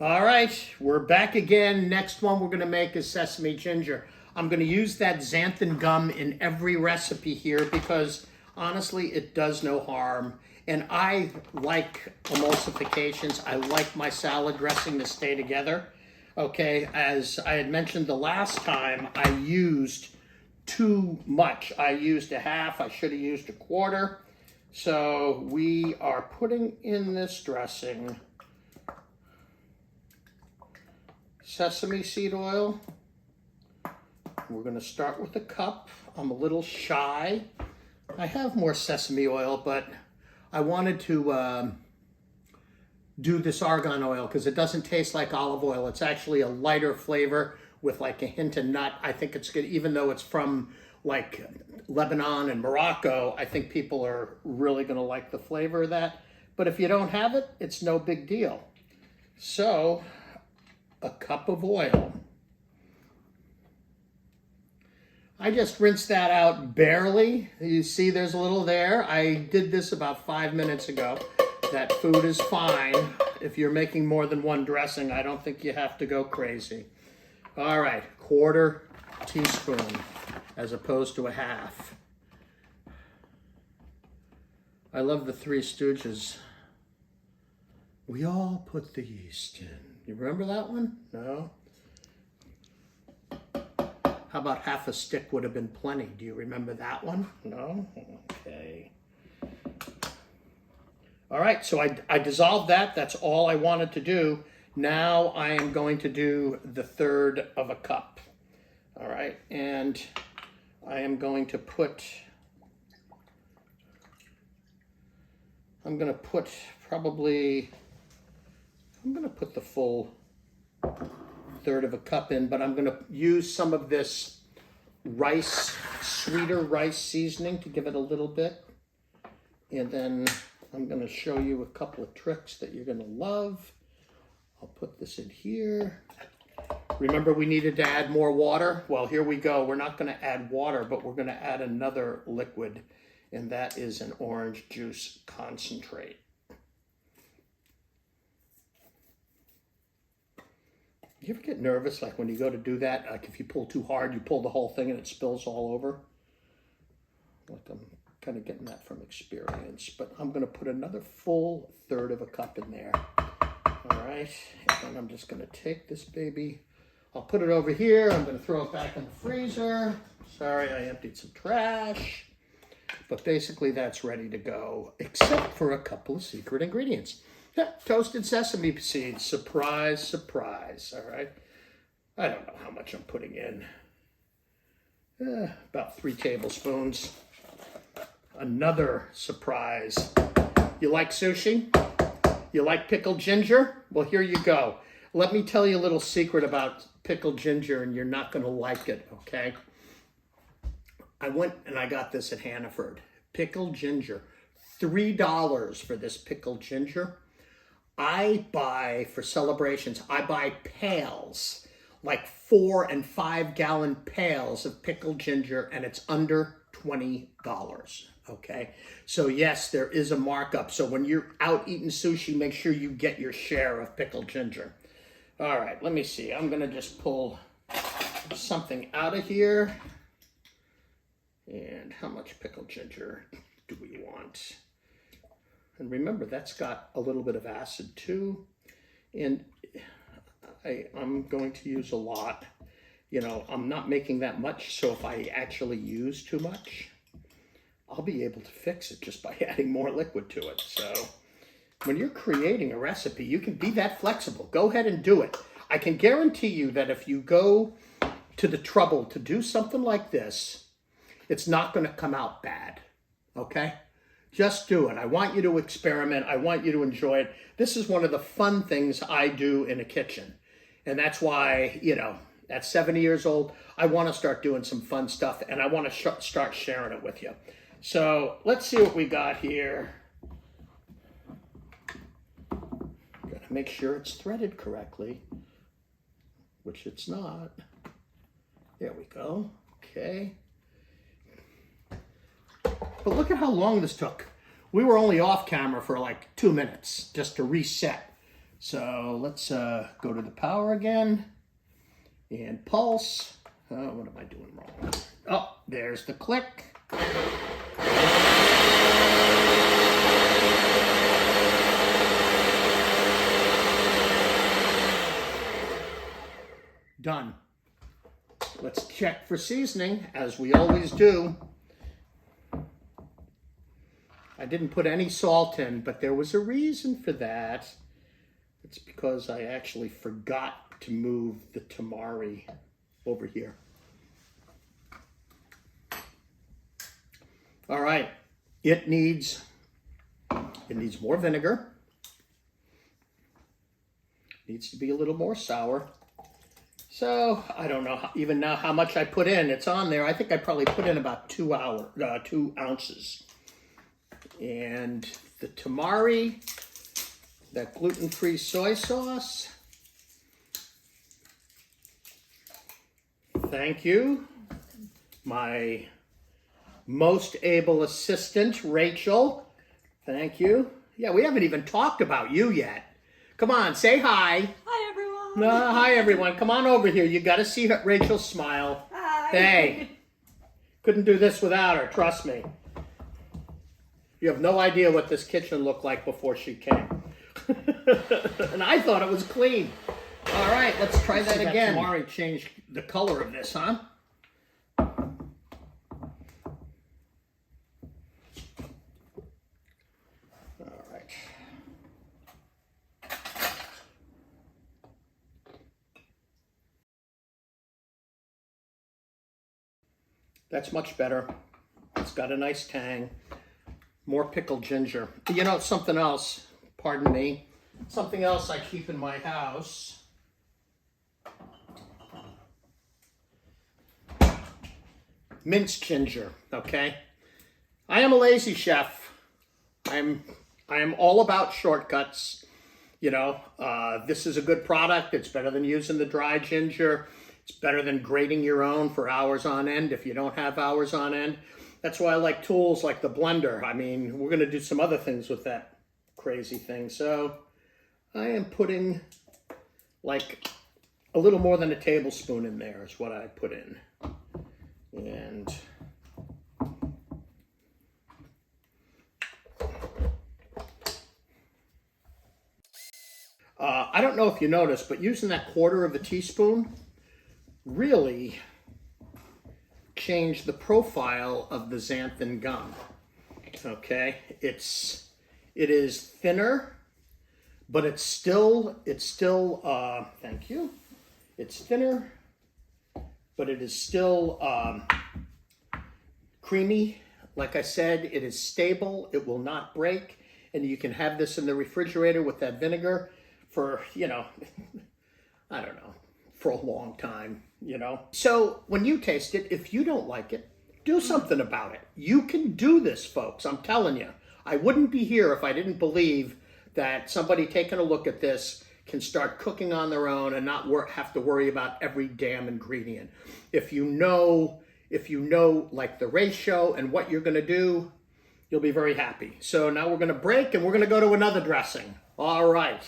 All right, we're back again. Next one we're going to make is sesame ginger. I'm going to use that xanthan gum in every recipe here because honestly it does no harm. And I like emulsifications. I like my salad dressing to stay together. Okay, as I had mentioned the last time, I used too much. I used a half, I should have used a quarter. So we are putting in this dressing sesame seed oil. We're going to start with a cup. I'm a little shy. I have more sesame oil, but I wanted to do this argan oil because it doesn't taste like olive oil. It's actually a lighter flavor with like a hint of nut. I think it's good, even though it's from like Lebanon and Morocco. I think people are really going to like the flavor of that. But if you don't have it, it's no big deal. So, a cup of oil. I just rinsed that out barely. You see there's a little there. I did this about 5 minutes ago. That food is fine. If you're making more than one dressing, I don't think you have to go crazy. All right, 1/4 teaspoon as opposed to a half. I love the Three Stooges. We all put the yeast in. You remember that one? No? How about half a stick would have been plenty? Do you remember that one? No? Okay. All right, so I dissolved that. That's all I wanted to do. Now I am going to do the 1/3 of a cup. All right, and I am going to put, I'm going to put the full 1/3 of a cup in, but I'm going to use some of this rice, sweeter rice seasoning to give it a little bit. And then I'm going to show you a couple of tricks that you're going to love. I'll put this in here. Remember we needed to add more water? Well, here we go. We're not going to add water, but we're going to add another liquid, and that is an orange juice concentrate. You ever get nervous, like when you go to do that, like if you pull too hard, you pull the whole thing and it spills all over? Like I'm kind of getting that from experience, but I'm going to put another full 1/3 of a cup in there. All right, and then I'm just going to take this baby. I'll put it over here. I'm going to throw it back in the freezer. Sorry, I emptied some trash. But basically that's ready to go, except for a couple of secret ingredients. Toasted sesame seeds, surprise, surprise, all right? I don't know how much I'm putting in. About 3 tablespoons. Another surprise. You like sushi? You like pickled ginger? Well, here you go. Let me tell you a little secret about pickled ginger, and you're not gonna like it, okay? I went and I got this at Hannaford. Pickled ginger, $3 for this pickled ginger. I buy, for celebrations, I buy pails, like 4 and 5 gallon pails of pickled ginger, and it's under $20, okay? So yes, there is a markup. So when you're out eating sushi, make sure you get your share of pickled ginger. All right, let me see. I'm gonna just pull something out of here. And how much pickled ginger do we want? And remember, that's got a little bit of acid too. And I'm going to use a lot. You know, I'm not making that much, so if I actually use too much, I'll be able to fix it just by adding more liquid to it. So when you're creating a recipe, you can be that flexible. Go ahead and do it. I can guarantee you that if you go to the trouble to do something like this, it's not going to come out bad, okay? Just do it. I want you to experiment. I want you to enjoy it. This is one of the fun things I do in a kitchen. And that's why, you know, at 70 years old, I want to start doing some fun stuff, and I want to start sharing it with you. So let's see what we got here. Gotta make sure it's threaded correctly, which it's not. There we go. Okay. But look at how long this took. We were only off camera for like 2 minutes just to reset. So let's go to the power again and pulse. Oh, what am I doing wrong? Oh, there's the click. Done. Let's check for seasoning, as we always do. I didn't put any salt in, but there was a reason for that. It's because I actually forgot to move the tamari over here. All right, it needs more vinegar. Needs to be a little more sour. So I don't know even now how much I put in. It's on there. I think I probably put in about 2 ounces. And the tamari, that gluten-free soy sauce. Thank you. My most able assistant, Rachel. Thank you. Yeah, we haven't even talked about you yet. Come on, say hi. Hi, everyone. Hi, everyone. Come on over here. You got to see Rachel's smile. Hi. Hey, couldn't do this without her, trust me. You have no idea what this kitchen looked like before she came. And I thought it was clean. All right, let's try that again. Tamari changed the color of this, huh? All right. That's much better. It's got a nice tang. More pickled ginger. You know, something else, pardon me, something else I keep in my house. Minced ginger, okay? I am a lazy chef. I am all about shortcuts. You know, this is a good product. It's better than using the dry ginger. It's better than grating your own for hours on end if you don't have hours on end. That's why I like tools like the blender. I mean, we're going to do some other things with that crazy thing. So I am putting like a little more than a tablespoon in there is what I put in. And I don't know if you noticed, but using that 1/4 of a teaspoon really changed the profile of the xanthan gum. Okay, it is thinner, but it's still thank you. It's thinner, but it is still creamy. Like I said, it is stable. It will not break, and you can have this in the refrigerator with that vinegar for, you know, I don't know, for a long time, you know. So when you taste it, if you don't like it, do something about it. You can do this, folks. I'm telling you. I wouldn't be here if I didn't believe that somebody taking a look at this can start cooking on their own and not have to worry about every damn ingredient. If you know like the ratio and what you're going to do, you'll be very happy. So now we're going to break and we're going to go to another dressing. All right.